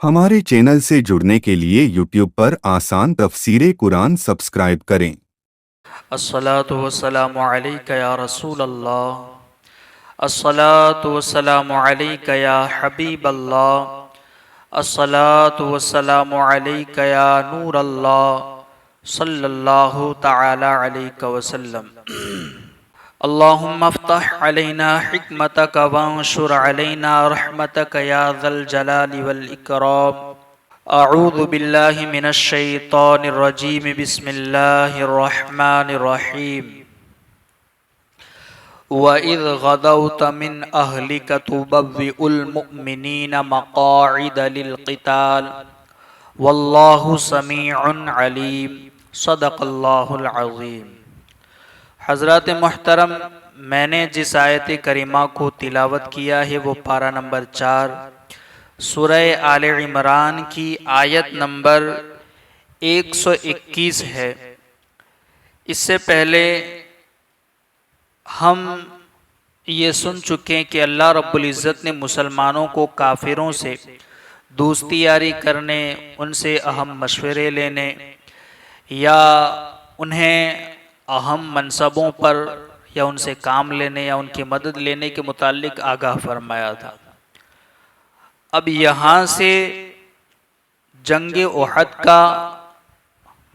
हमारे चैनल से जुड़ने के लिए YouTube पर आसान तफसीरे कुरान सब्सक्राइब करें। अस्सलातु वस्सलामु अलैका या रसूल अल्लाह, अस्सलातु वस्सलामु अलैका या हबीब अल्लाह, अस्सलातु वस्सलामु अलैका या नूर अल्लाह सल्लल्लाहु तआला अलैका वसल्लम। अल्लाहुम्मा अफ्तह अलैना हिकमतक वंशुर अलैना रहमतक या ज़ल जलाली वल इकराम। अऊज़ु बिल्लाहि मिनश शैतानिर रजीम, बिस्मिल्लाहिर रहमानिर रहीम। व इज़ गदौत मिन अहलिका तुबव्विउल मुमिनीना मक़ाइद लिल क़िताल वल्लाहु समीउन अलीम। सदक़ल्लाहुल अज़ीम। हज़रात मुहतरम, मैंने जिस आयत करीमा को तिलावत किया है वो पारा नंबर 4 सूरह आले इमरान की आयत नंबर 121 है। इससे पहले हम ये सुन चुके हैं कि अल्लाह रब्बुल इज़्ज़त ने मुसलमानों को काफिरों से दोस्ती यारी करने, उनसे अहम मशवरे लेने या उन्हें अहम मनसबों पर या उनसे काम लेने या उनकी मदद लेने के मुताल्लिक आगाह फरमाया था। अब यहाँ से जंगे उहद का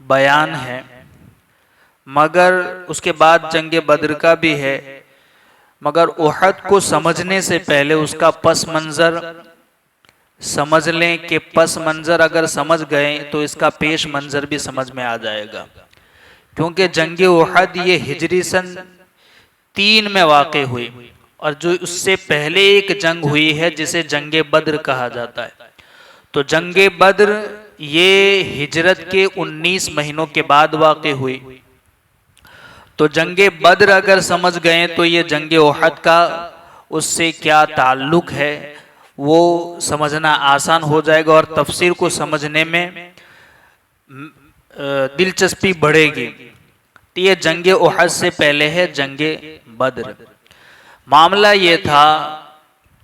बयान है, मगर उसके बाद जंगे बद्र का भी है। मगर उहद को समझने से पहले उसका पस मंज़र समझ लें कि पस मंज़र अगर समझ गए तो इसका पेश मंज़र भी समझ में आ जाएगा। क्योंकि जंगे उहद ये हिजरी सन 3 में वाक़े हुई और जो उससे पहले एक जंग हुई है जिसे जंगे बद्र कहा जाता है। तो जंगे बद्र ये हिजरत के 19 महीनों के बाद वाक़े हुई। तो जंगे बद्र अगर समझ गए तो ये जंगे उहद का उससे क्या ताल्लुक है वो समझना आसान हो जाएगा और तफसीर को समझने में दिलचस्पी बढ़ेगी। तो ये जंगे उहद से पहले है जंगे बद्र। मामला ये था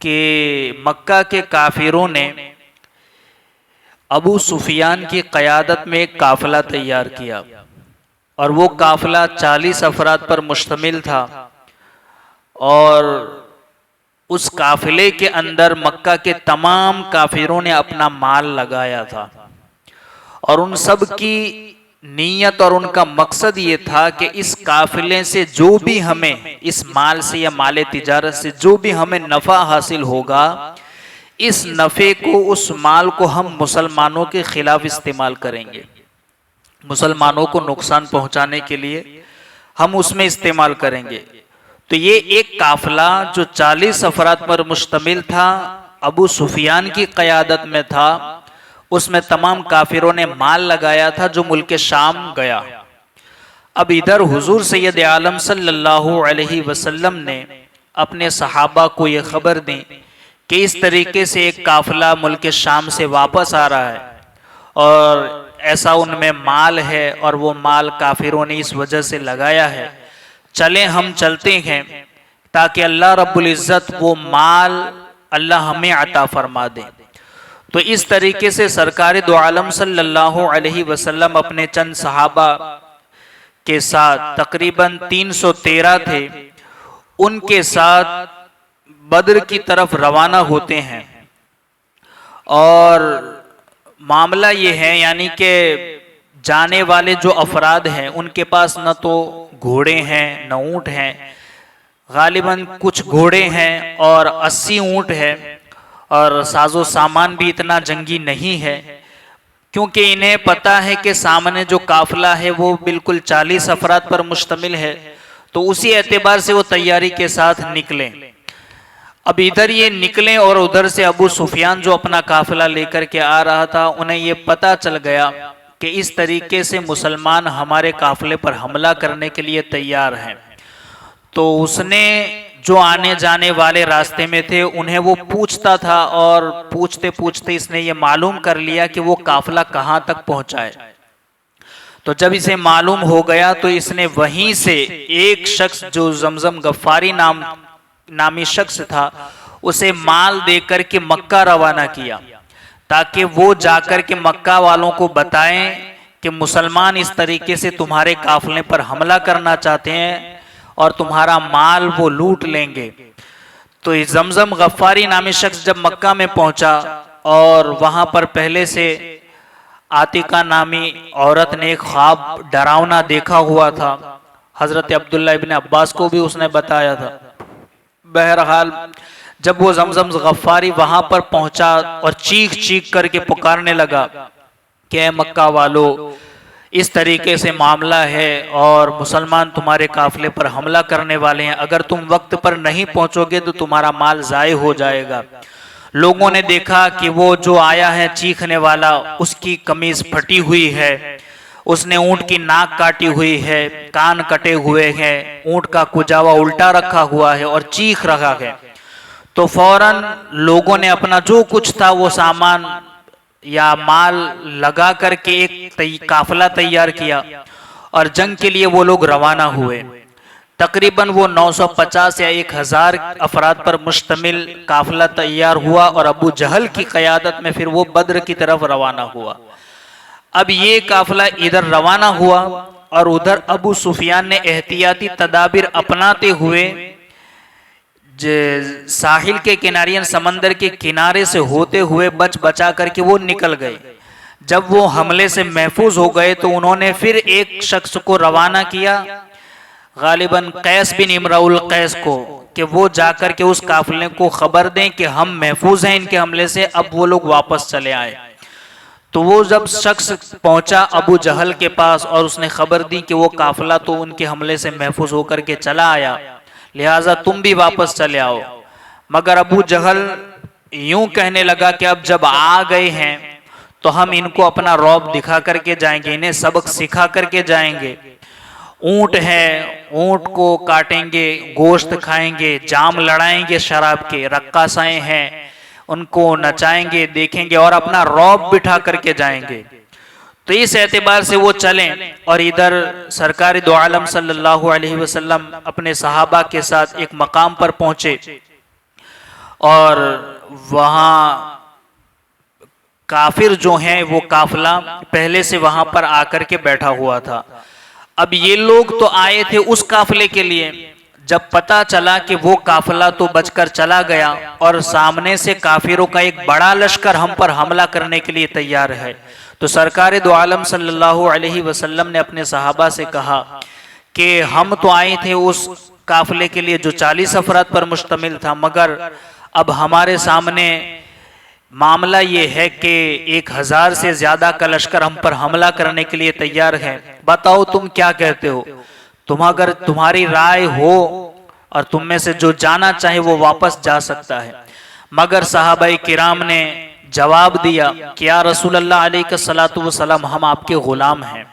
कि मक्का के काफिरों ने अबू सुफियान की क़यादत में एक काफ़िला तैयार किया और वो काफ़िला 40 अफराद पर मुश्तमिल था और उस काफ़िले के अंदर मक्का के तमाम काफिरों ने अपना माल लगाया था और उन सब की नीयत और उनका मकसद ये था कि इस काफिले से जो भी हमें, इस माल से या माल तिजारत से जो भी हमें नफ़ा हासिल होगा, इस नफ़े को, उस माल को हम मुसलमानों के खिलाफ इस्तेमाल करेंगे। मुसलमानों को नुकसान पहुंचाने के लिए हम उसमें इस्तेमाल करेंगे। तो ये एक काफिला जो 40 अफराद पर मुश्तमिल था, अबू सुफियान की क़यादत में था, उसमें तमाम काफिरों ने माल लगाया था जो मुल्क शाम गया। अब इधर हुजूर सैयद आलम सल्लल्लाहु अलैहि वसल्लम ने अपने सहाबा को ये खबर दी कि इस तरीके से एक काफिला मुल्क शाम से वापस आ रहा है और ऐसा उनमें माल है और वो माल काफिरों ने इस वजह से लगाया है, चलें हम चलते हैं ताकि अल्लाह रब्बुल इज़्ज़त वो माल अल्लाह हमें अता फरमा दे। तो इस तरीके से सरकार दो आलम सल्लल्लाहु अलैहि वसल्लम अपने चंद सहाबा के साथ, तकरीबन 313 थे, उनके साथ बद्र की तरफ रवाना होते हैं। और मामला ये है, यानी कि जाने वाले जो अफराद हैं उनके पास न तो घोड़े हैं न ऊँट हैं, गालिबन कुछ घोड़े हैं और 80 ऊँट है और साजो सामान भी इतना जंगी नहीं है, क्योंकि इन्हें पता है कि सामने जो काफिला है वो बिल्कुल 40 अफराद पर मुश्तमिल है। तो उसी एतबार से वो तैयारी के साथ निकलें। अब इधर ये निकले और उधर से अबू सुफियान जो अपना काफिला लेकर के आ रहा था, उन्हें ये पता चल गया कि इस तरीके से मुसलमान हमारे काफिले पर हमला करने के लिए तैयार हैं। तो उसने जो आने जाने वाले रास्ते में थे उन्हें वो पूछता था और पूछते पूछते इसने ये मालूम कर लिया कि वो काफिला कहाँ तक पहुँचा है। तो जब इसे मालूम हो गया तो इसने वहीं से एक शख्स जो जमजम गफ्फारी नामी शख्स था, उसे माल देकर के मक्का रवाना किया ताकि वो जाकर के मक्का वालों को बताएं कि मुसलमान इस तरीके से तुम्हारे काफिले पर हमला करना चाहते हैं और तुम्हारा माल वो लूट लेंगे। तो इस जमजम गफ्फारी नामी शख्स जब मक्का में पहुंचा और वहां पर पहले से आतिका नामी औरत ने एक ख्वाब डरावना देखा हुआ था, हजरत अब्दुल्ला इब्न अब्बास को भी उसने बताया था। बहरहाल जब वो जमजम गफ्फारी वहां पर पहुंचा और चीख चीख करके पुकारने लगा कि ऐ मक्का वालों, इस तरीके से मामला है और मुसलमान तुम्हारे काफिले पर हमला करने वाले हैं, अगर तुम वक्त पर नहीं पहुंचोगे तो तुम्हारा माल जाये हो जाएगा। लोगों ने देखा कि वो जो आया है चीखने वाला, उसकी कमीज फटी हुई है, उसने ऊंट की नाक काटी हुई है, कान कटे हुए हैं, ऊंट का कुजावा उल्टा रखा हुआ है और चीख रहा है। तो फौरन लोगों ने अपना जो कुछ था वो सामान या माल लगा करके एक काफिला तैयार किया और जंग के लिए वो लोग रवाना हुए। तकरीबन वो 950 या 1000 अफराद पर मुश्तमिल काफिला तैयार हुआ और अबू जहल की क़यादत में फिर वो बद्र की तरफ रवाना हुआ। अब ये काफिला इधर रवाना हुआ और उधर अबू सुफियान ने एहतियाती तदाबीर अपनाते हुए साहिल के किनारे समंदर के किनारे से होते हुए बच बचा करके वो निकल गए। जब वो हमले से महफूज हो गए तो उन्होंने फिर एक शख्स को रवाना किया, गालिबन कैस बिन इमराउल कैस को, कि वो जाकर के उस काफिले को खबर दें कि हम महफूज हैं इनके हमले से, अब वो लोग वापस चले आए। तो वो जब शख्स पहुंचा अबू जहल के पास और उसने खबर दी कि वो काफिला तो उनके हमले से महफूज होकर के चला आया, लिहाजा तुम भी वापस चले आओ। मगर अबू जहल यूं कहने लगा कि अब जब आ गए हैं तो हम इनको अपना रौब दिखा करके जाएंगे, इन्हें सबक सिखा करके जाएंगे। ऊंट है, ऊंट को काटेंगे, गोश्त खाएंगे, जाम लड़ाएंगे शराब के, रक्कासाएं हैं, उनको नचाएंगे, देखेंगे और अपना रौब बिठा करके जाएंगे। तो इस एतबार से वो चलें और इधर सरकार दो आलम सल्लल्लाहु अलैहि वसल्लम अपने सहाबा के साथ एक मकाम पर पहुंचे और वहां काफिर जो हैं वो काफिला पहले से वहां पर आकर के बैठा हुआ था। अब ये लोग तो आए थे उस काफिले के लिए, जब पता चला कि वो काफिला तो बचकर चला गया और सामने से काफिरों का एक बड़ा लश्कर हम पर हमला करने के लिए तैयार है, तो सरकार दो आलम सल्लल्लाहु अलैहि वसल्लम ने अपने सहाबा से कहा कि हम तो आए थे उस काफिले के लिए जो 40 अफराद पर मुश्तमिल था, मगर अब हमारे सामने मामला ये है कि 1000 से ज्यादा का लश्कर हम पर हमला करने के लिए तैयार है। बताओ तुम क्या कहते हो? तुम अगर तुम्हारी राय हो और तुम में से जो जाना चाहे वो वापस जा सकता है। मगर सहाबाई किराम ने जवाब दिया कि या रसूलल्लाह अलैहिस्सलातु वस्सलाम, हम आपके गुलाम हैं,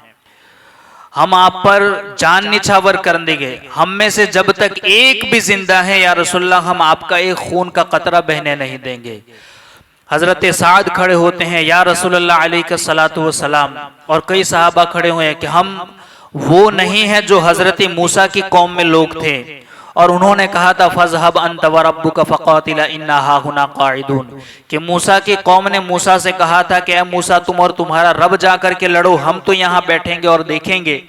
हम आप पर जान निछावर कर देंगे, हम में से जब तक एक भी जिंदा है या रसूलल्लाह हम आपका एक खून का कतरा बहने नहीं देंगे। हजरत साद खड़े होते हैं, या रसूलल्लाह अलैहिस्सलातु वस्सलाम, और कई सहाबा खड़े हुए हैं कि हम वो नहीं है जो हजरत मूसा की कौम में लोग थे और उन्होंने कहा था फज़हब अंत व रब्बुका फ़क़ातिला इन्ना हाहुना क़ाइदून, कि मूसा की कौम ने मूसा से कहा था कि ऐ मूसा तुम और तुम्हारा रब जा कर के लड़ो, हम तो यहाँ बैठेंगे और देखेंगे।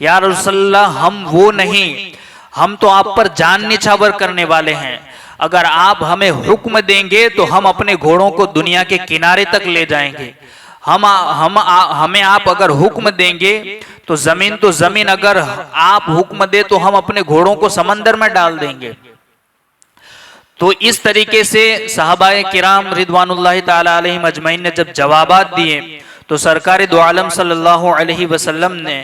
या रसूलल्लाह हम वो नहीं, हम तो आप पर जान निछावर करने वाले हैं, अगर आप हमें हुक्म देंगे तो हम अपने घोड़ों को दुनिया के किनारे तक ले जाएंगे। हमें आप अगर हुक्म देंगे तो जमीन, अगर आप हुक्म दे तो हम अपने घोड़ों को समंदर में डाल देंगे। तो इस तरीके से सहाबाए किराम रिदवानुल्लाहि ताला अलैहिम अजमईन ने जब जवाबात दिए तो सरकार दो आलम सल्लल्लाहु अलैहि वसल्लम ने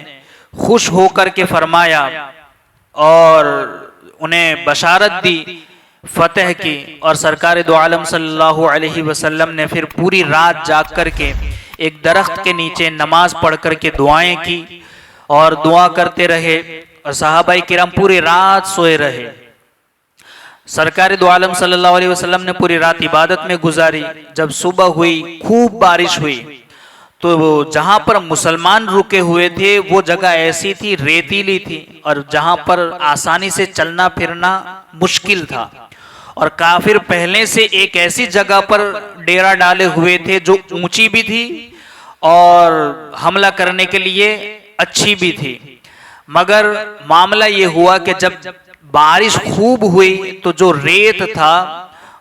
खुश होकर के फरमाया और उन्हें बशारत दी फतेह की। और सरकार दो आलम सल्लल्लाहु अलैहि वसल्लम ने फिर पूरी रात जाग करके एक दरख्त के नीचे नमाज पढ़ करके दुआएं की और दुआ करते रहे और सहाबाई किराम पूरी रात सोए रहे। सरकार दो आलम सल्लल्लाहु अलैहि वसल्लम ने पूरी रात इबादत में गुजारी। जब सुबह हुई खूब बारिश हुई तो जहां पर मुसलमान रुके हुए थे वो जगह ऐसी थी, रेतीली थी और जहां पर आसानी से चलना फिरना मुश्किल था और काफिर पहले से एक ऐसी जगह पर डेरा डाले हुए थे जो ऊंची भी थी और हमला करने के लिए अच्छी भी थी। मगर मामला ये हुआ कि जब बारिश खूब हुई तो जो रेत था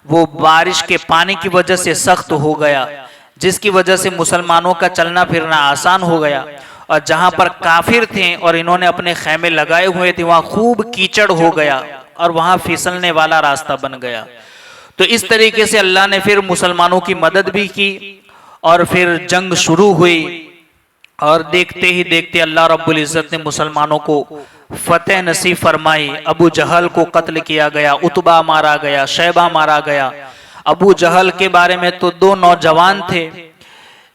वो बारिश के पानी की वजह से सख्त हो गया, जिसकी वजह से मुसलमानों का चलना फिरना आसान हो गया। और जहां पर काफिर थे और इन्होंने अपने खेमे लगाए हुए थे वहां खूब कीचड़ हो गया और वहां फिसलने वाला रास्ता बन गया। तो इस तरीके से अल्लाह ने फिर मुसलमानों की मदद भी की और फिर जंग शुरू हुई और देखते ही देखते अल्लाह रब्बुल इज्जत ने मुसलमानों को फतेह नसीब फरमाई। अबू जहल को कत्ल किया गया, उतबा मारा गया, शैबा मारा गया। अबू जहल के बारे में तो दो नौजवान थे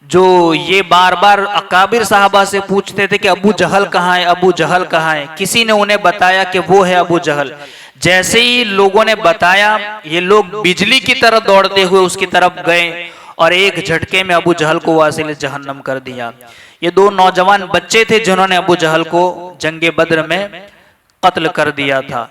जो ये बार बार अकाबिर साहबा से पूछते थे कि अबू जहल कहाँ है, अबू जहल कहाँ है। किसी ने उन्हें बताया कि वो है अबू जहल। जैसे ही लोगों ने बताया ये लोग बिजली की तरह दौड़ते हुए उसकी तरफ गए और एक झटके में अबू जहल को वासिल जहन्नम कर दिया। ये दो नौजवान बच्चे थे जिन्होंने अबू जहल को जंगे बद्र में कत्ल कर दिया था।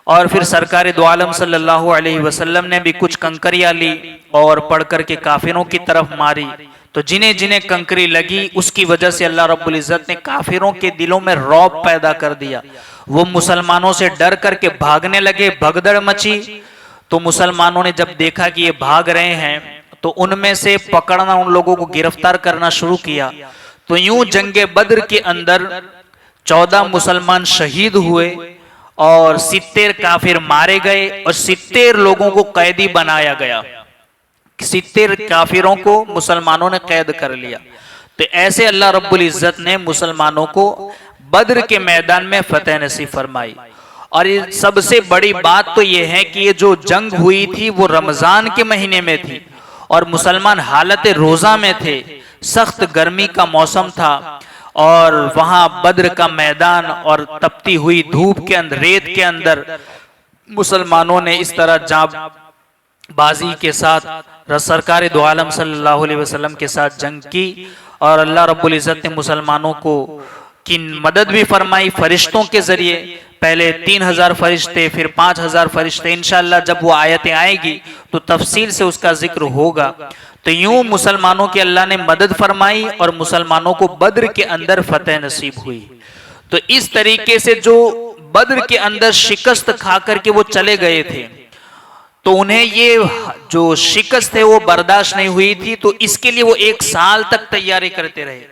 और फिर सरकार दो आलम सल्लल्लाहु अलैहि वसल्लम ने भी कुछ कंकरियां ली और पढ़ कर के काफिरों की तरफ मारी। तो जिन्हें जिन्हें कंकरी लगी उसकी वजह से अल्लाह रब्बुल इज्जत ने काफिरों के दिलों में रौब पैदा कर दिया। वो मुसलमानों से डर करके भागने लगे, भगदड़ मची। तो मुसलमानों ने जब देखा कि ये भाग रहे हैं तो उनमें से पकड़ना, उन लोगों को गिरफ्तार करना शुरू किया। तो यूं जंगे बद्र के अंदर 14 मुसलमान शहीद हुए और 70 काफिर मारे गए और 70 लोगों को कैदी बनाया गया। 70 काफिरों को मुसलमानों ने कैद कर लिया। तो ऐसे अल्लाह रब्बुल इज्जत ने मुसलमानों को बद्र के मैदान में फतेह नसीब फरमाई। और ये सबसे बड़ी बात तो ये है कि ये जो जंग हुई थी वो रमजान के महीने में थी और मुसलमान हालत रोजा में थे। सख्त गर्मी का मौसम था और वहां बद्र का मैदान और तपती हुई धूप के अंदर, रेत के अंदर मुसलमानों ने इस तरह जांबाजी के साथ सरकार दो आलम सल्लल्लाहु अलैहि वसल्लम के साथ जंग की। और अल्लाह रब्बुल इज्जत ने मुसलमानों को की मदद भी फरमाई फरिश्तों के जरिए। पहले 3000 फरिश्ते, फिर 5000 फरिश्ते। इंशाअल्लाह जब वो आयतें आएगी तो तफसील से उसका जिक्र होगा। तो यूं मुसलमानों की अल्लाह ने मदद फरमाई और मुसलमानों को बद्र के अंदर फतेह नसीब हुई। तो इस तरीके से जो बद्र के अंदर शिकस्त खा करके वो चले गए थे तो उन्हें ये जो शिकस्त है वो बर्दाश्त नहीं हुई थी। तो इसके लिए वो 1 साल तक तैयारी करते रहे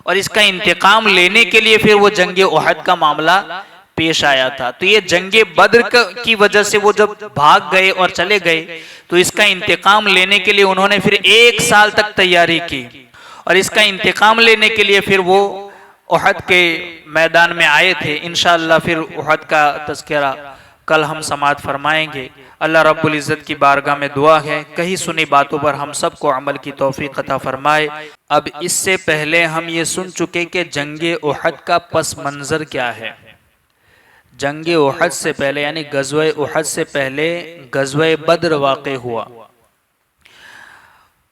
और इसका इंतकाम लेने के लिए फिर वो जंगे उहद का मामला पेश आया था। तो ये जंगे बद्र की वजह से वो जब भाग गए और चले गए तो इसका इंतकाम लेने के लिए उन्होंने फिर 1 साल तक तैयारी की और इसका इंतकाम लेने के लिए फिर वो उहद के मैदान में आए थे। इंशाअल्लाह फिर उहद का तज़किरा कल हम समाअत फरमाएंगे। अल्लाह रब्बुल इज़्ज़त की बारगाह में दुआ है कहीं सुनी बातों पर हम सबको अमल की तौफीक अता फरमाए। अब इससे पहले हम ये सुन चुके कि जंगे उहद का पस मंजर क्या है। जंगे उहद से पहले यानी गज़वे उहद से पहले गज़वे बद्र वाक़े हुआ।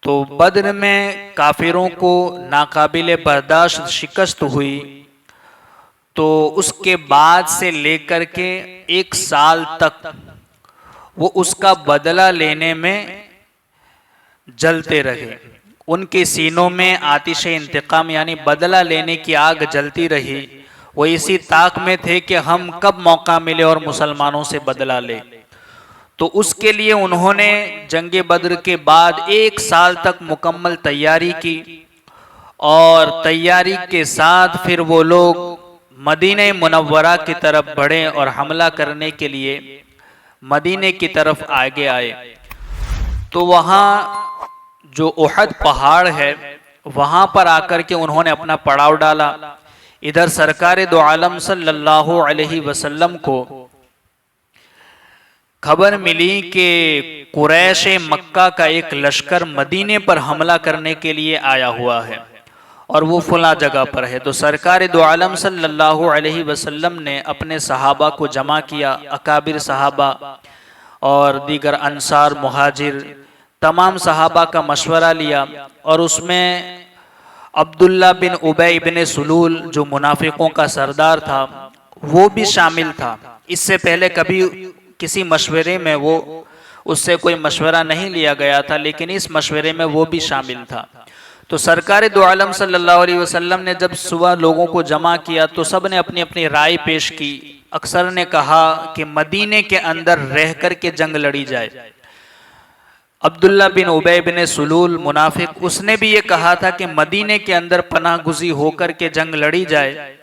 तो बद्र में काफिरों को नाकाबिले बर्दाश्त शिकस्त हुई। तो उसके बाद से लेकर के 1 साल तक वो उसका बदला लेने में जलते रहे। उनके सीनों में आतिश इंतकाम यानी बदला लेने की आग जलती रही। वो इसी ताक में थे कि हम कब मौका मिले और मुसलमानों से बदला ले। तो उसके लिए उन्होंने जंगे बद्र के बाद 1 साल तक मुकम्मल तैयारी की और तैयारी के साथ फिर वो लोग मदीने मुनव्वरा की तरफ बढ़े और हमला करने के लिए मदीने की तरफ आगे आए। तो वहाँ जो उहद पहाड़ है वहाँ पर आकर के उन्होंने अपना पड़ाव डाला। इधर सरकार दो आलम सल्लल्लाहु अलैहि वसल्लम को खबर मिली कि कुरैश मक्का का एक लश्कर मदीने पर हमला करने के लिए आया हुआ है और वो फला जगह पर है। तो सरकार दो आलम सल्लल्लाहु अलैहि वसल्लम ने अपने सहाबा को जमा किया, अकाबिर सहाबा और दीगर अंसार मुहाजिर तमाम सहाबा का मशवरा लिया और उसमें अब्दुल्ला बिन उबई बिन सुलूल जो मुनाफिकों का सरदार था वो भी शामिल था। इससे पहले कभी किसी मशवरे में वो उससे कोई मशवरा नहीं लिया गया था, लेकिन इस मशवरे में वो भी शामिल था। तो सरकार दो आलम सल्लल्लाहु अलैहि वसल्लम ने जब सुबह लोगों को जमा किया तो सब ने अपनी अपनी राय पेश की। अक्सर ने कहा कि मदीने के अंदर रह कर के जंग लड़ी जाए। अब्दुल्ला बिन उबय बिन सुलूल मुनाफिक, उसने भी ये कहा था कि मदीने के अंदर पनाह गुज़ी होकर के जंग लड़ी जाए।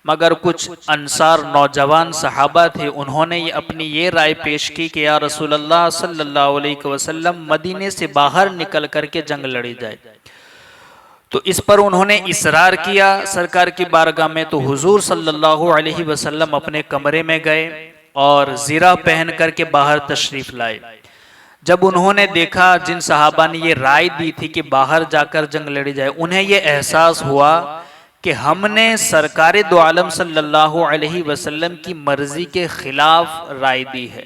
मगर कुछ अंसार नौजवान सहाबा थे, उन्होंने अपनी ये राय पेश की कि या रसूलल्लाह सल्लल्लाहु अलैहि वसल्लम मदीने से बाहर निकल करके जंग लड़ी जाए। तो इस पर उन्होंने इसरार किया सरकार की बारगाह में। तो हुजूर सल्लल्लाहु अलैहि वसल्लम अपने कमरे में गए और ज़िरा पहन करके बाहर तशरीफ लाए। जब उन्होंने देखा जिन सहाबा ने ये राय दी थी कि बाहर जाकर जंग लड़ी जाए, उन्हें ये एहसास हुआ कि हमने सरकार दो आलम सल्लल्लाहु अलैहि वसल्लम की मर्जी के खिलाफ राय दी है।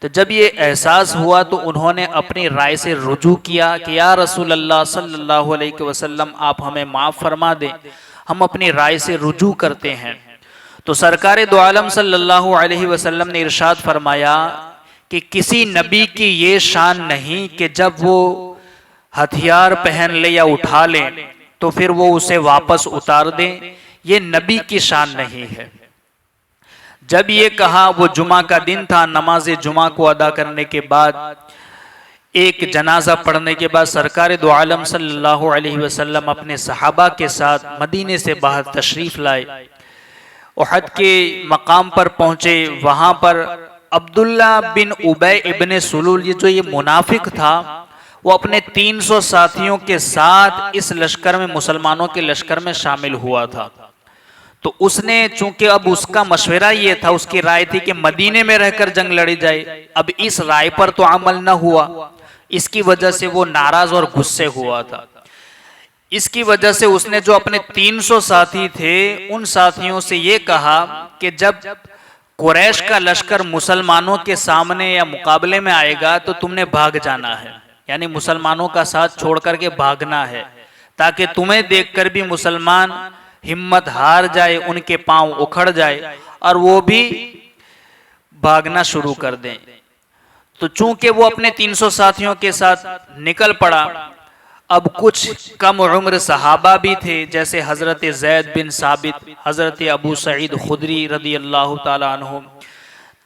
तो जब ये एहसास हुआ तो उन्होंने अपनी राय से रुजू किया कि या रसूल अल्लाह सल्लल्लाहु अलैहि वसल्लम, आप हमें माफ़ फरमा दें, हम अपनी राय से रुजू करते हैं। तो सरकार दो आलम सल्लल्लाहु अलैहि वसल्लम ने इरशाद फरमाया कि किसी नबी की ये शान नहीं कि जब वो हथियार पहन ले या उठा ले तो फिर वो उसे वापस उतार दें, ये नबी की शान नहीं है। जब ये कहा, वो जुमा का दिन था, नमाज जुमा को अदा करने के बाद एक जनाजा पढ़ने के बाद सरकार दो आलम सल्लल्लाहु अलैहि वसल्लम अपने सहाबा के साथ मदीने से बाहर तशरीफ लाए। उहद के मकाम पर पहुंचे। वहां पर अब्दुल्ला बिन उबय इब्ने सुलूल, ये मुनाफिक था, वो अपने 300 साथियों के साथ इस लश्कर में, मुसलमानों के लश्कर में शामिल हुआ था। तो उसने, चूंकि अब उसका मशवरा ये था, उसकी राय थी कि मदीने में रहकर जंग लड़ी जाए, अब इस राय पर तो अमल न हुआ, इसकी वजह से वो नाराज और गुस्से हुआ था। इसकी वजह से उसने जो अपने 300 साथी थे उन साथियों से ये कहा कि जब कुरैश का लश्कर मुसलमानों के सामने या मुकाबले में आएगा तो तुमने भाग जाना है, यानी मुसलमानों का साथ छोड़ करके भागना है, ताकि तुम्हें देखकर भी मुसलमान हिम्मत हार जाए, उनके पांव उखड़ जाए और वो भी भागना शुरू कर दें। तो चूंकि वो अपने 300 साथियों के साथ निकल पड़ा, अब कुछ कम उम्र सहाबा भी थे, जैसे हजरत जैद बिन साबित, हजरत अबू सईद खुदरी रदी अल्लाह ताला अन्हु,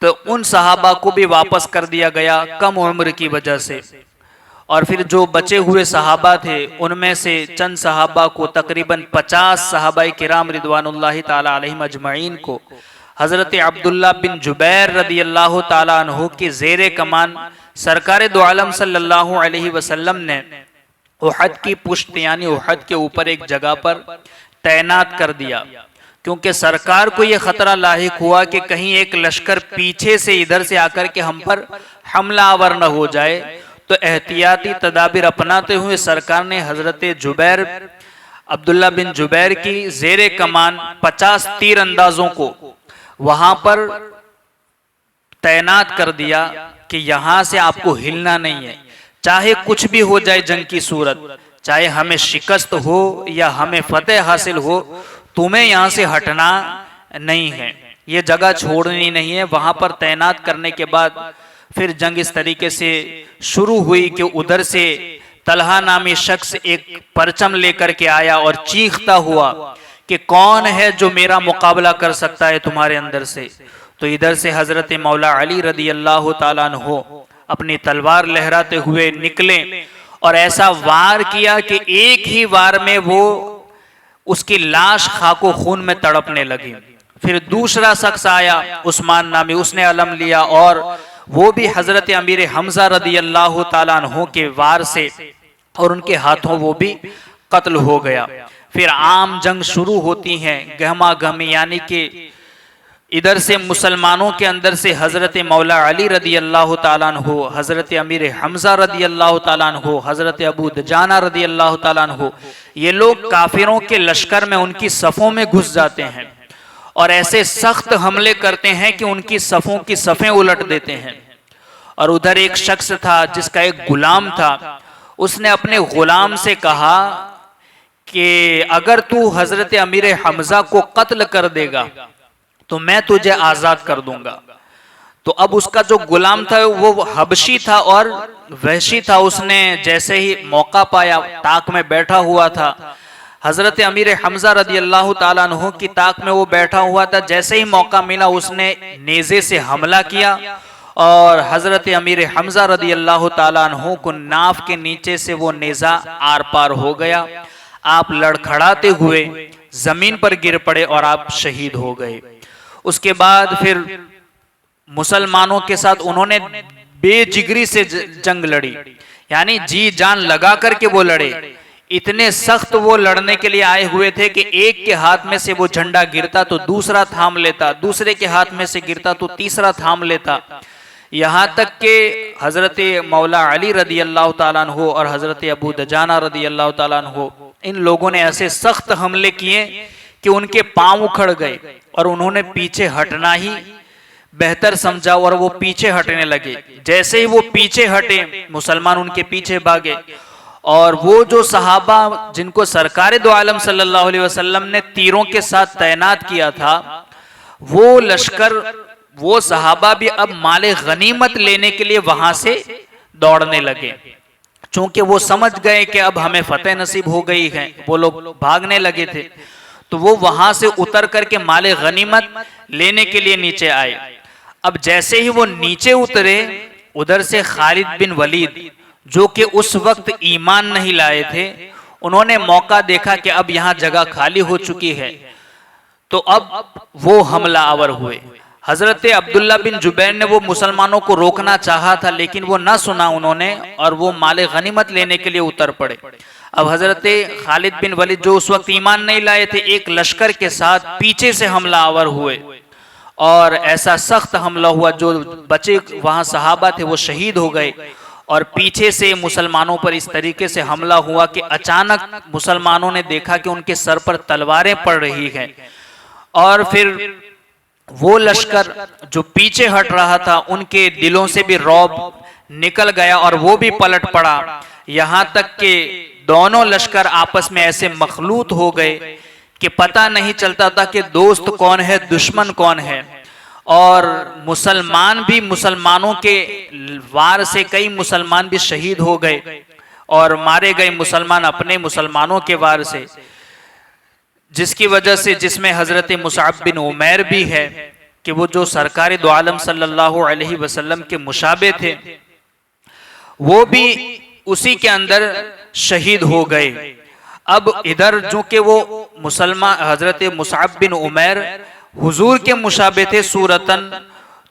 तो उन सहाबा को भी वापस कर दिया गया कम उम्र की वजह से। और फिर जो बचे हुए सहाबा थे उनमें से चंद सहाबा को, तकरीबन 50 सहाबाए किराम रिदवानुल्लाहि ताला अलैहिम अजमईन को हजरत अब्दुल्ला बिन जुबैर रदी अल्लाह ताला अन्हु के ज़ेरे कमान सरकार दो आलम सल्लल्लाहु अलैहि वसल्लम ने उहद की पुश्त, यानी उहद के ऊपर एक जगह पर तैनात कर दिया, क्योंकि सरकार को यह खतरा लाहिक हुआ कि कहीं एक लश्कर पीछे से इधर से आकर के हम पर हमला आवर न हो जाए। तो एहतियाती तदाबीर अपनाते हुए सरकार ने हजरत जुबैर, अब्दुल्ला बिन जुबैर की ज़ेरे कमान 50 तीर अंदाजों को वहां पर तैनात कर दिया कि यहां से आपको हिलना नहीं है, चाहे कुछ भी हो जाए जंग की सूरत, चाहे हमें शिकस्त हो या हमें फतेह हासिल हो, तुम्हें यहां से हटना नहीं है, ये जगह छोड़नी नहीं है। वहां पर तैनात करने के बाद फिर जंग इस तरीके से शुरू हुई कि उधर से तलहा नामी शख्स एक परचम लेकर के आया और चीखता हुआ कि कौन है जो मेरा मुकाबला कर सकता है तुम्हारे अंदर से। तो इधर से हजरत मौला अली रदी अल्लाह ताला अन्हु अपनी तलवार लहराते हुए निकले और ऐसा वार किया कि एक ही वार में वो उसकी लाश खाको खून में तड़पने लगी। फिर दूसरा शख्स आया उस्मान नामी, उसने अलम लिया और वो भी हजरत अमीर हमजा रदी अल्लाह ताला अन्हु के वार से और उनके हाथों वो भी कत्ल हो गया। फिर आम जंग शुरू होती हैं, गहमा गहमी, यानी कि इधर से मुसलमानों के अंदर से हजरत मौला अली रदी अल्लाह ताला अन्हु, हजरत अमीर हमजा रदी अल्लाह ताला अन्हु, हजरत अबू दजाना रदी अल्लाह ताला अन्हु, ये लोग काफिरों के लश्कर में उनकी सफ़ों में घुस जाते हैं और ऐसे सख्त हमले करते हैं कि उनकी सफ़ों की सफ़ें उलट देते हैं। और उधर एक शख्स था जिसका एक गुलाम था, उसने अपने गुलाम से कहा कि अगर तू हजरत अमीर हमजा को कत्ल कर देगा तो मैं तुझे आजाद कर दूंगा। तो अब उसका जो गुलाम था वो हबशी था और वहशी था। उसने जैसे ही मौका पाया, ताक में बैठा हुआ था, हजरत अमीर हमजा रदी अल्लाह ताला अन्हु की ताक में वो बैठा हुआ था। जैसे ही मौका मिला उसने नेज़े से हमला किया और हजरत अमीर हमजा रदी अल्लाह ताला अन्हु को नाफ के नीचे से वो नेज़ा आर पार हो गया। आप लड़खड़ाते हुए जमीन पर गिर पड़े और आप शहीद हो गए। उसके बाद फिर मुसलमानों के साथ उन्होंने बेजिगरी से जंग लड़ी, यानी जी जान लगा करके वो लड़े। इतने सख्त वो लड़ने के लिए आए हुए थे कि एक के हाथ में से वो झंडा गिरता तो दूसरा थाम लेता, दूसरे के हाथ में से गिरता तो तीसरा थाम लेता। यहाँ तक कि हजरत मौला अली रदी अल्लाह ताला अन्हु और हजरत अबू दजाना रदी अल्लाह ताला अन्हु, इन लोगों ने ऐसे सख्त हमले किए कि उनके पांव उखड़ गए और उन्होंने पीछे हटना ही बेहतर समझा और वो पीछे हटने लगे। जैसे ही वो पीछे हटे, मुसलमान उनके पीछे भागे और वो जो सहाबा जिनको सरकार दो आलम सल्लल्लाहु अलैहि वसल्लम ने तीरों के साथ तैनात किया था, वो लश्कर, वो सहाबा भी अब माले गनीमत लेने के लिए वहां से दौड़ने लगे। चूंकि वो समझ गए कि अब हमें फतेह नसीब हो गई है, वो लोग भागने लगे थे, तो वो वहां से उतर करके माले गनीमत लेने के लिए नीचे आए। अब जैसे ही वो नीचे उतरे, उधर से खालिद बिन वलीद जो कि उस वक्त ईमान नहीं लाए थे, उन्होंने मौका देखा कि अब यहाँ जगह खाली हो चुकी है, तो अब वो हमला आवर हुए। हजरत अब्दुल्ला बिन जुबैर ने वो मुसलमानों को रोकना चाहा था, लेकिन वो ना सुना उन्होंने और वो माले गनीमत लेने के लिए उतर पड़े। अब हजरत खालिद बिन वलीद जो उस वक्त ईमान नहीं लाए थे, एक लश्कर के साथ पीछे से हमला आवर हुए और ऐसा सख्त हमला हुआ, जो बचे वहां सहाबा थे वो शहीद हो गए। और पीछे से मुसलमानों पर इस तरीके से हमला हुआ कि अचानक मुसलमानों ने देखा कि उनके सर पर तलवारें पड़ रही हैं और फिर वो लश्कर जो पीछे हट रहा था, उनके दिलों से भी रौब निकल गया और वो भी पलट पड़ा। यहां तक कि दोनों लश्कर आपस में ऐसे मखलूत हो गए कि पता नहीं चलता था कि दोस्त कौन है, दुश्मन कौन है। और मुसलमान भी, मुसलमानों के वार से कई मुसलमान भी शहीद हो गए और मारे गए मुसलमान अपने मुसलमानों के वार से, जिसकी वजह से, जिसमें हजरत मुसअब बिन उमैर भी है कि वो जो सरकार दो आलम सल्लल्लाहु अलैहि वसल्लम के मुशाबे थे, वो भी उसी के अंदर शहीद हो गए। अब इधर जो कि वो मुसलमान हजरत मुसअब बिन उमैर हुजूर के मुशाबे थे सूरतन,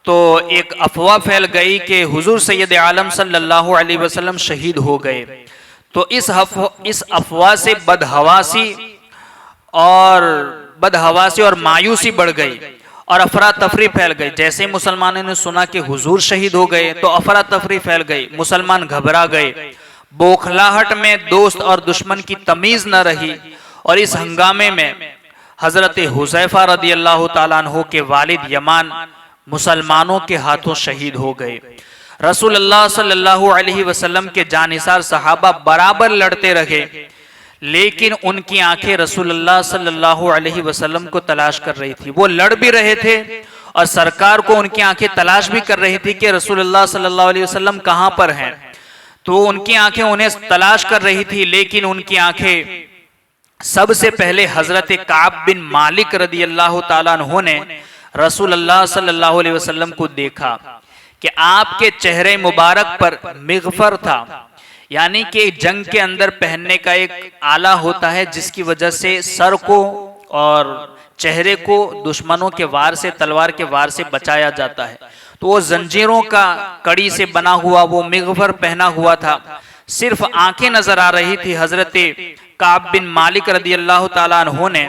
तो एक अफवाह फैल गई कि हुजूर सैयद आलम सल्लल्लाहु अलैहि वसल्लम शहीद हो गए। तो इस अफवाह से बदहवासी और मायूसी बढ़ गई और अफरा तफरी फैल गई। जैसे मुसलमानों ने सुना कि हुजूर शहीद हो गए तो अफरा तफरी फैल गई, मुसलमान घबरा गए। बौखलाहट में दोस्त और दुश्मन की तमीज न रही और इस हंगामे में हजरत हुज़ैफा रदी अल्लाह ताला अन्हु के वालिद यमान मुसलमानों के हाथों शहीद हो गए। रसूलुल्लाह सल्लल्लाहु अलैहि वसल्लम के जानिसार सहाबा बराबर लड़ते रहे, लेकिन उनकी आंखें रसूलुल्लाह सल्लल्लाहु अलैहि वसल्लम को तलाश कर रही थी। वो लड़ भी रहे थे और सरकार को उनकी आंखें तलाश भी कर रही थी कि रसूलुल्लाह सल्लल्लाहु अलैहि वसल्लम कहां पर हैं। तो उनकी आंखें उन्हें तलाश कर रही थी, लेकिन उनकी आंखें सबसे पहले हजरत काब बिन मालिक रदी अल्लाह ताला अन्हु ने रसूलुल्लाह सल्लल्लाहु अलैहि वसल्लम को देखा कि आपके चेहरे मुबारक पर मिगफर था, यानी कि जंग के अंदर पहनने का एक आला होता है जिसकी वजह से सर को और चेहरे को दुश्मनों के वार से, तलवार के वार से बचाया जाता है। तो वो जंजीरों का कड़ी से बना हुआ वो मिगफर पहना हुआ था, सिर्फ आंखें नजर आ रही थी। हजरत काब बिन मालिक रदी अल्लाह ताला अन्हु ने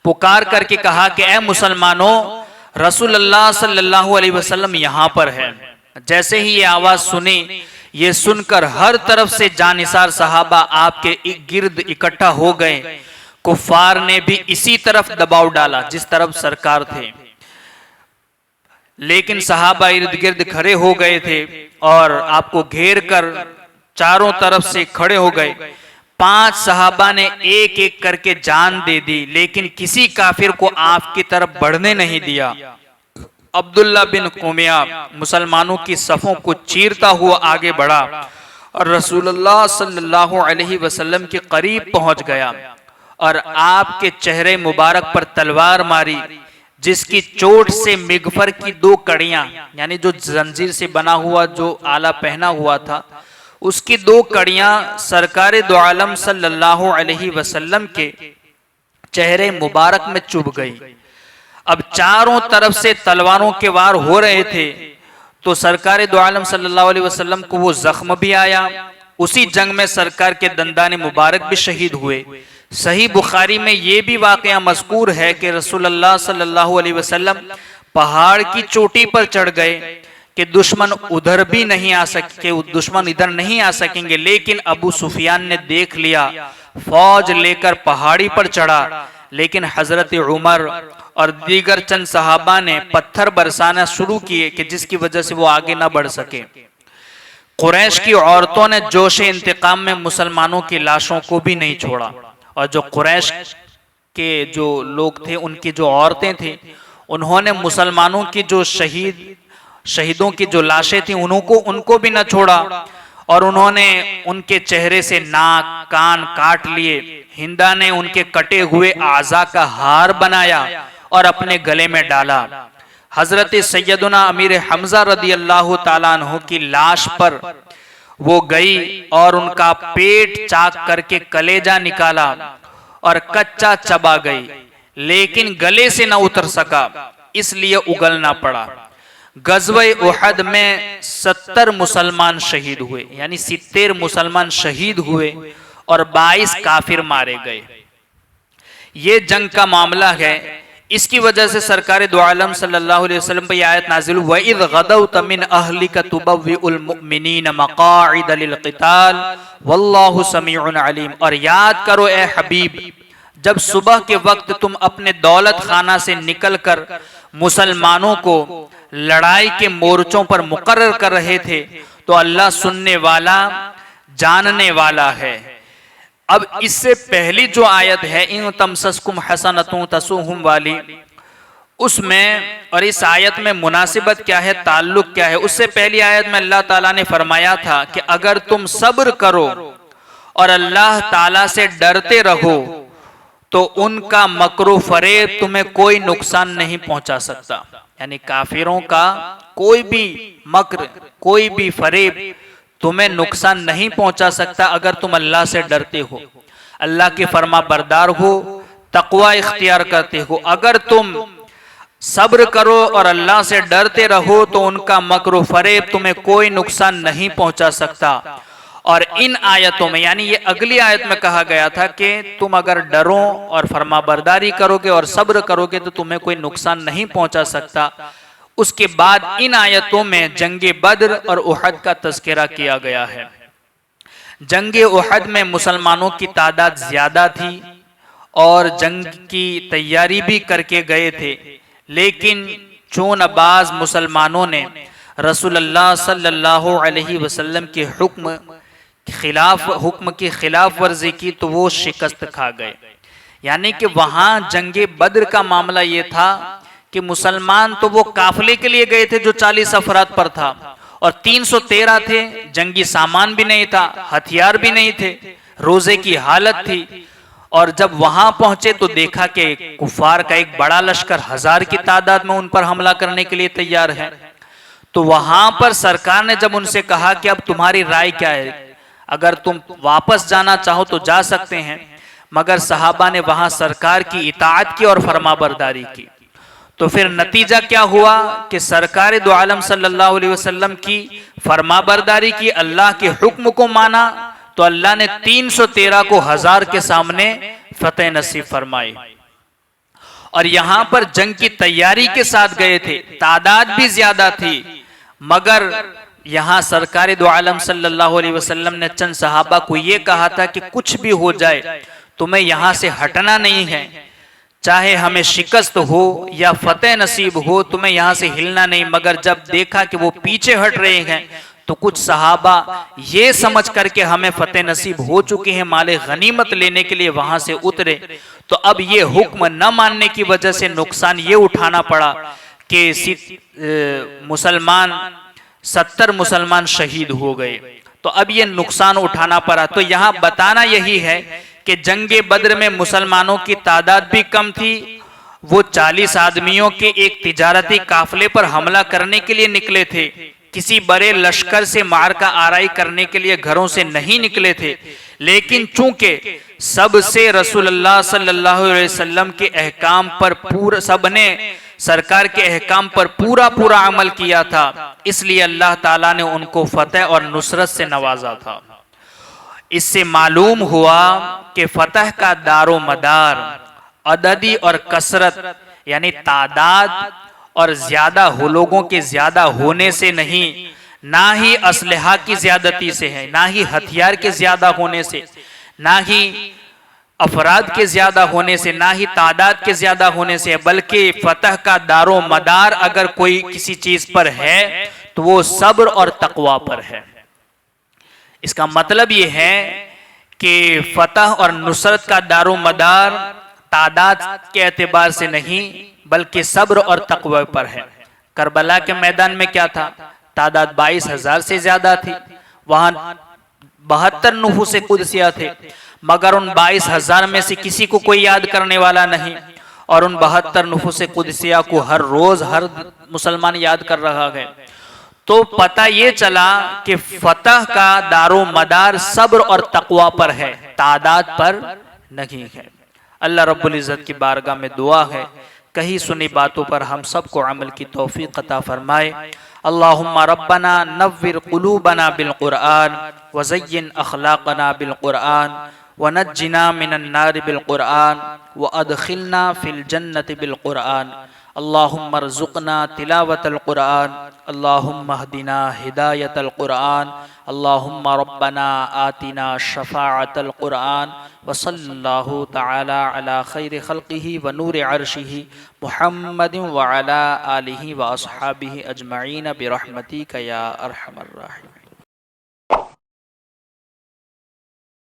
पुकार करके कहा कि ए मुसलमानों, रसूलुल्लाह सल्लल्लाहु अलैहि वसल्लम यहाँ पर है। जैसे ही ये आवाज सुनी, ये सुनकर हर तरफ से जानिसार सहाबा आपके गिर्द इकट्ठा हो गए। कुफार ने भी इसी तरफ दबाव डाला जिस तरफ सरकार थे, लेकिन सहाबा इर्द गिर्द खड़े हो गए थे और आपको घेर कर चारों तरफ से खड़े हो गए। 5 सहाबा ने एक एक करके जान दे दी, लेकिन किसी काफिर को आपकी तरफ बढ़ने नहीं दिया। अब्दुल्ला बिन कुमया मुसलमानों की सफ़ों को चीरता हुआ आगे बढ़ा और रसूलुल्लाह सल्लल्लाहु अलैहि वसल्लम के करीब पहुंच गया और आपके चेहरे मुबारक पर तलवार मारी, जिसकी चोट से मिगफर की 2 कड़ियां, यानी जो जंजीर से बना हुआ जो आला पहना हुआ था, उसकी 2 कड़ियां सरकार दो आलम सल्लल्लाहु अलैहि वसल्लम के चेहरे मुबारक में चुभ गई। अब चारों तरफ से तलवारों के वार हो रहे थे, तो सरकार दो आलम सल्लल्लाहु अलैहि वसल्लम को वो जख्म भी आया। उसी जंग में सरकार के दंदाने मुबारक भी शहीद हुए। सही बुखारी में ये भी वाकया मज़कूर है कि रसूलुल्लाह सल्लल्लाहु अलैहि वसल्लम पहाड़ की चोटी पर चढ़ गए कि दुश्मन उधर भी नहीं आ सके, दुश्मन इधर नहीं आ सकेंगे, लेकिन अबू सुफियान ने देख लिया, फौज लेकर पहाड़ी पर चढ़ा, लेकिन हजरत उमर और दीगर चंद सहाबा ने पत्थर बरसाना शुरू किए कि जिसकी वजह से वो आगे ना बढ़ सके। कुरैश की औरतों ने जोश इंतकाम में मुसलमानों की लाशों को भी नहीं छोड़ा, और जो कुरैश के जो लोग थे, उनकी जो औरतें थी, उन्होंने मुसलमानों की जो शहीदों की जो लाशें थी उनको भी न छोड़ा, और उन्होंने उनके चेहरे से नाक कान काट लिए। हिंदा ने उनके कटे हुए आज़ा का हार बनाया और अपने गले में डाला। हजरत सैयदुना अमीर हमजा रदी अल्लाह ताला अन्हु की लाश पर वो गई और उनका पेट चाक करके कलेजा निकाला और कच्चा चबा गई, लेकिन गले से न उतर सका, इसलिए उगलना पड़ा। गज़वे उहद में 70 मुसलमान शहीद हुए, यानी 70 मुसलमान शहीद हुए और 22 काफिर मारे गए। ये जंग का मामला है। इसकी वजह से सरकार दो आलम सल्लल्लाहु अलैहि वसल्लम पर आयत नाजिल हुई, वइज़ गदौत मिन अहलिका तुबव्विउल मुमिनीन मक़ाइद लिल-क़िताल वल्लाहु समीउन अलीम। और याद करो ए हबीब, जब सुबह के वक्त तुम अपने दौलत खाना से निकलकर मुसलमानों को लड़ाई के मोर्चों पर मुकर्रर कर रहे थे, तो अल्लाह सुनने वाला जानने वाला है। अब इससे पहली जो आयत है इन तमसस्कुम हसनतुन तसुहुम वाली, उसमें और इस आयत में मुनासिबत क्या है, ताल्लुक क्या है? उससे पहली आयत में अल्लाह ताला ने फरमाया था कि अगर तुम सब्र करो और अल्लाह ताला से डरते रहो तो उनका मकरो फरेब तुम्हें कोई नुकसान नहीं पहुंचा सकता। यानी काफिरों का कोई भी मक्र, कोई भी फरेब तुम्हें नुकसान नहीं पहुंचा सकता अगर तुम अल्लाह से डरते हो, अल्लाह के फरमा बरदार हो, तकवा इख्तियार करते हो। अगर तुम सब्र करो और अल्लाह से डरते रहो तो उनका मक्र फरेब तुम्हें कोई नुकसान नहीं पहुंचा सकता। और इन आयतों में, यानी ये अगली आयत में कहा गया था कि तुम अगर डरो और फरमाबरदारी करोगे और सब्र करोगे तो तुम्हें कोई नुकसान नहीं पहुंचा सकता। उसके बाद इन आयतों में जंगे बद्र और उहद का तज़किरा किया गया है। जंगे उहद में मुसलमानों की तादाद ज्यादा थी और जंग की तैयारी भी करके गए थे, लेकिन चोनबाज मुसलमानों ने रसूलुल्लाह सल्लल्लाहु अलैहि वसल्लम के हुक्म की खिलाफ वर्जी की तो वो शिकस्त खा गए। यानी कि वहां जंगे बद्र का मामला ये था कि मुसलमान तो वो काफिले के लिए गए थे जो 40 अफराद पर था, और 313 थे, जंगी सामान भी नहीं था, हथियार भी नहीं थे, रोजे की हालत थी। और जब वहां पहुंचे तो देखा कि कुफार का एक बड़ा लश्कर 1000 की तादाद में उन पर हमला करने के लिए तैयार है। तो वहां पर सरकार ने जब उनसे कहा कि अब तुम्हारी राय क्या है, अगर तुम वापस जाना चाहो तो जा सकते हैं, मगर सहाबा ने वहां सरकार की इताअत की और फरमाबरदारी की। तो फिर नतीजा क्या हुआ कि सरकार दो आलम सल्लल्लाहु अलैहि वसल्लम की फरमाबरदारी की, अल्लाह के हुक्म को माना, तो अल्लाह ने 313 को 1000 के सामने फतेह नसीब फरमाई। और यहां पर जंग की तैयारी के साथ गए थे, तादाद भी ज्यादा थी, मगर यहां सरकार दो आलम सल्लल्लाहु अलैहि वसल्लम ने चंद सहाबा को यह कहा था कि कुछ भी हो जाए तुम्हें यहां से हटना नहीं है, चाहे हमें शिकस्त हो या फतेह नसीब हो, तुम्हें यहां से हिलना नहीं। मगर जब देखा कि वो पीछे हट रहे हैं तो कुछ सहाबा ये समझ करके हमें फतेह नसीब हो चुकी है, माले गनीमत लेने के लिए वहां से उतरे। तो अब ये हुक्म न मानने की वजह से नुकसान ये उठाना पड़ा कि मुसलमान 70 मुसलमान शहीद हो गए। तो अब ये नुकसान उठाना पड़ा। तो यहाँ बताना यही है कि जंगे बद्र में मुसलमानों की तादाद भी कम थी। वो 40 आदमियों के एक तिजारती काफिले पर हमला करने के लिए निकले थे। किसी बड़े लश्कर से मारका आराई करने के लिए घरों से नहीं निकले थे। लेकिन चूंकि सबसे रसूलुल्लाह सल्लल्लाहु अलैहि वसल्लम के अहकाम पर पूरा, सबने सरकार के अहकाम पर पूरा पूरा अमल किया था, इसलिए अल्लाह ताला ने उनको फतेह और नुसरत से नवाजा था। इससे मालूम हुआ कि फतह का दारो मदार अददी और कसरत यानी तादाद और ज्यादा हो, लोगों के ज्यादा होने से नहीं, ना ही असलहा की ज्यादती से है, ना ही हथियार के ज्यादा होने से, ना ही अफराद के ज्यादा होने से, ना ही तादाद के ज्यादा होने से, बल्कि फतह का दारो मदार अगर कोई किसी चीज पर है तो वो सब्र और तकवा पर है। इसका मतलब ये है कि फतह और नुसरत का दारो मदार तादाद के एतबार से नहीं बल्कि सब्र और तकवा पर है। करबला के मैदान में क्या था? तादाद 22,000 से ज्यादा थी। वहां 72 नुफूस कुदसिया थे, मगर उन 22,000 में से किसी को कोई याद करने वाला नहीं, और उन 72 नुफूस कुदसिया को हर रोज हर मुसलमान याद कर रहा है। तो पता ये चला कि फतह का दारो मदार सब्र और तकवा पर है, तादाद पर नहीं है। अल्लाह रब्बुल इज़्ज़त की बारगाह में दुआ है कही सुनी बातों पर हम सबको अमल की तौफीक अता फरमाए। अल्लाहुम्मा रब्बना नव्विर क़ुलूबना बिल क़ुरआन व ज़य्यिन अख़लाक़ना बिल क़ुरआन व नज्जिना मिनन नार बिल क़ुरआन व अदखिलना फिल जन्नति बिल क़ुरआन। अल्लाहुम्मा रज़ुक़ना तिलावतल क़ुरआन, अल्लाहुम्मा हदिना हिदायतल क़ुरआन, अल्लाहुम्मा रब्बना आतिना शफ़ाअतल क़ुरआन व सल्लल्लाहु तआला अला खैरि खल्क़िही व नूरि अर्शिही मुहम्मदिन व अला आलिही व अस्हाबिही अजमईन बिरहमतिका या अरहमर राहिमीन।